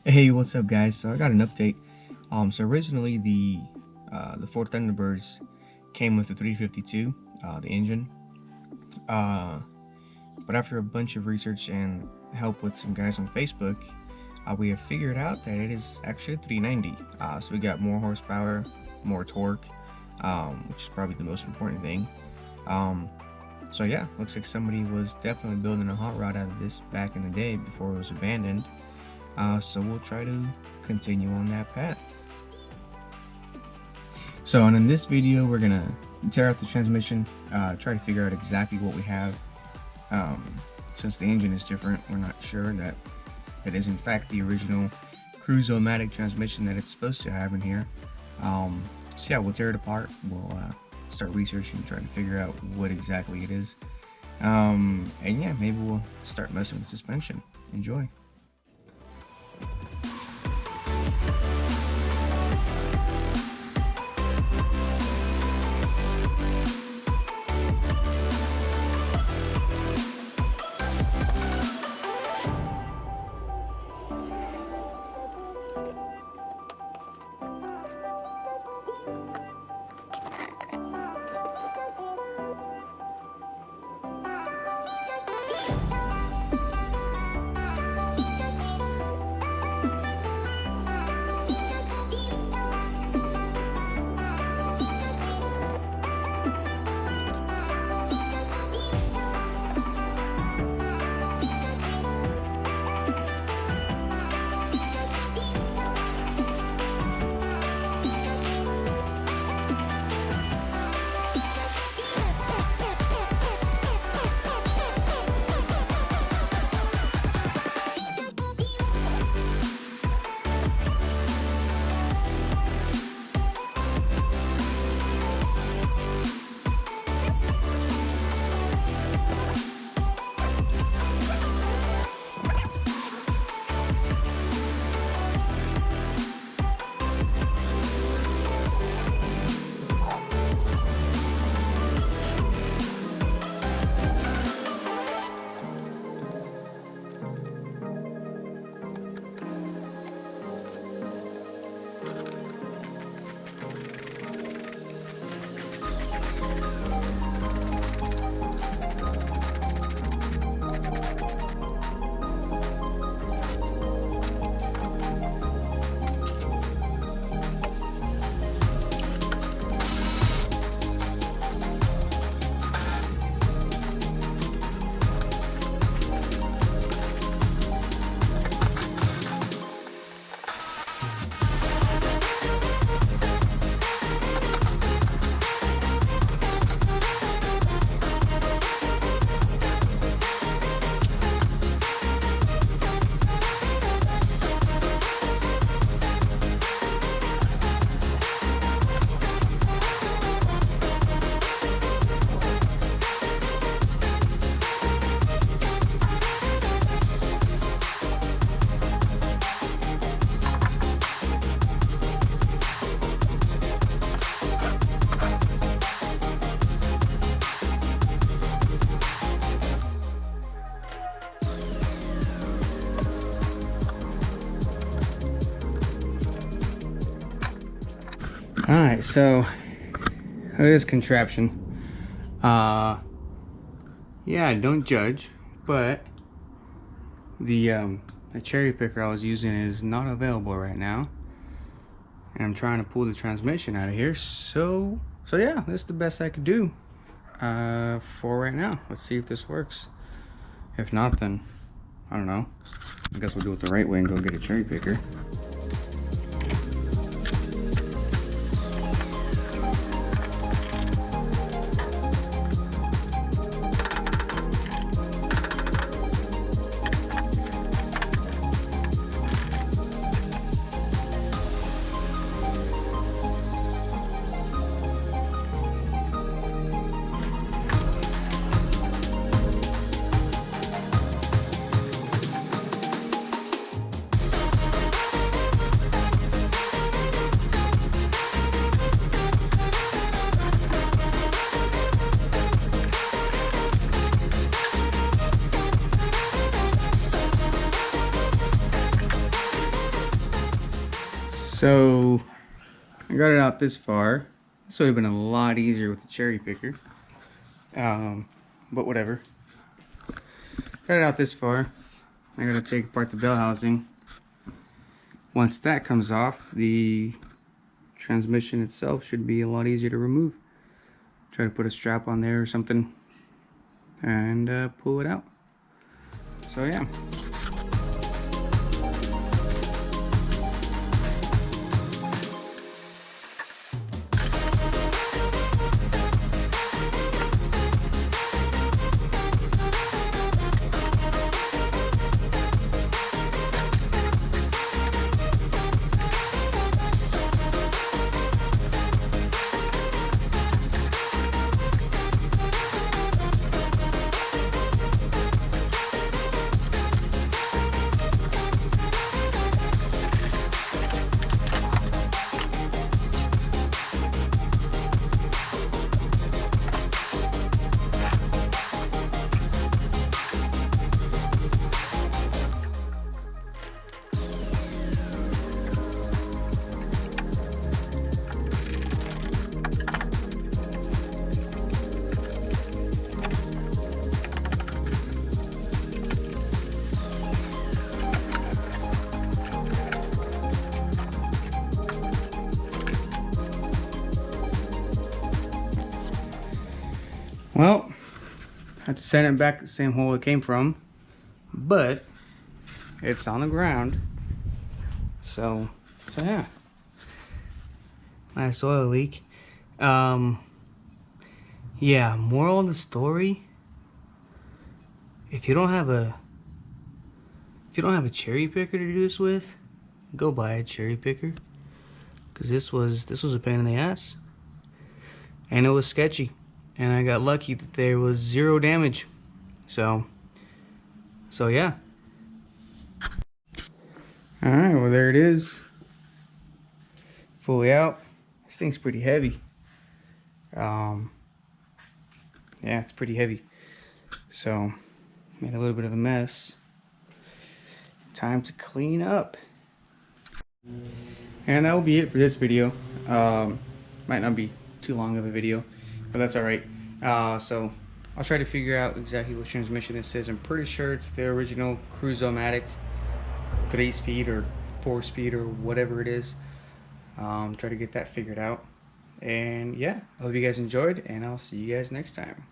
Hey, what's up, guys? So I got an update. So originally the Ford Thunderbirds came with the 352, the engine. Uh, but after a bunch of research and help with some guys on Facebook, we have figured out that it is actually a 390. So we got more horsepower, more torque, which is probably the most important thing. So yeah, looks like somebody was definitely building a hot rod out of this back in the day before it was abandoned. So we'll try to continue on that path. So, and in this video, we're gonna tear out the transmission, try to figure out exactly what we have. Since the engine is different, we're not sure that it is in fact the original Cruise-O-Matic transmission that it's supposed to have in here. So yeah, we'll tear it apart. We'll start researching, trying to figure out what exactly it is. And yeah, maybe we'll start messing with suspension. Enjoy. Alright, so look at this contraption. Yeah, don't judge, but the cherry picker I was using is not available right now. And I'm trying to pull the transmission out of here. So yeah, that's the best I could do for right now. Let's see if this works. If not, then I don't know. I guess we'll do it the right way and go get a cherry picker. So I got it out this far. This would have been a lot easier with the cherry picker. But whatever. Got it out this far. I gotta take apart the bell housing. Once that comes off, the transmission itself should be a lot easier to remove. Try to put a strap on there or something and pull it out. So yeah. Well, I had to send it back the same hole it came from, but it's on the ground. So yeah, nice oil leak. Yeah, moral of the story: if you don't have a cherry picker to do this with, go buy a cherry picker, because this was a pain in the ass, and it was sketchy. And I got lucky that there was 0 damage. So yeah. Alright, well there it is. Fully out. This thing's pretty heavy. Yeah, it's pretty heavy. So, made a little bit of a mess. Time to clean up. And that will be it for this video. Might not be too long of a video, but that's alright. So I'll try to figure out exactly what transmission this is. I'm pretty sure it's the original Cruise-O-Matic 3-speed or 4-speed or whatever it is. Try to get that figured out. And yeah, I hope you guys enjoyed, and I'll see you guys next time.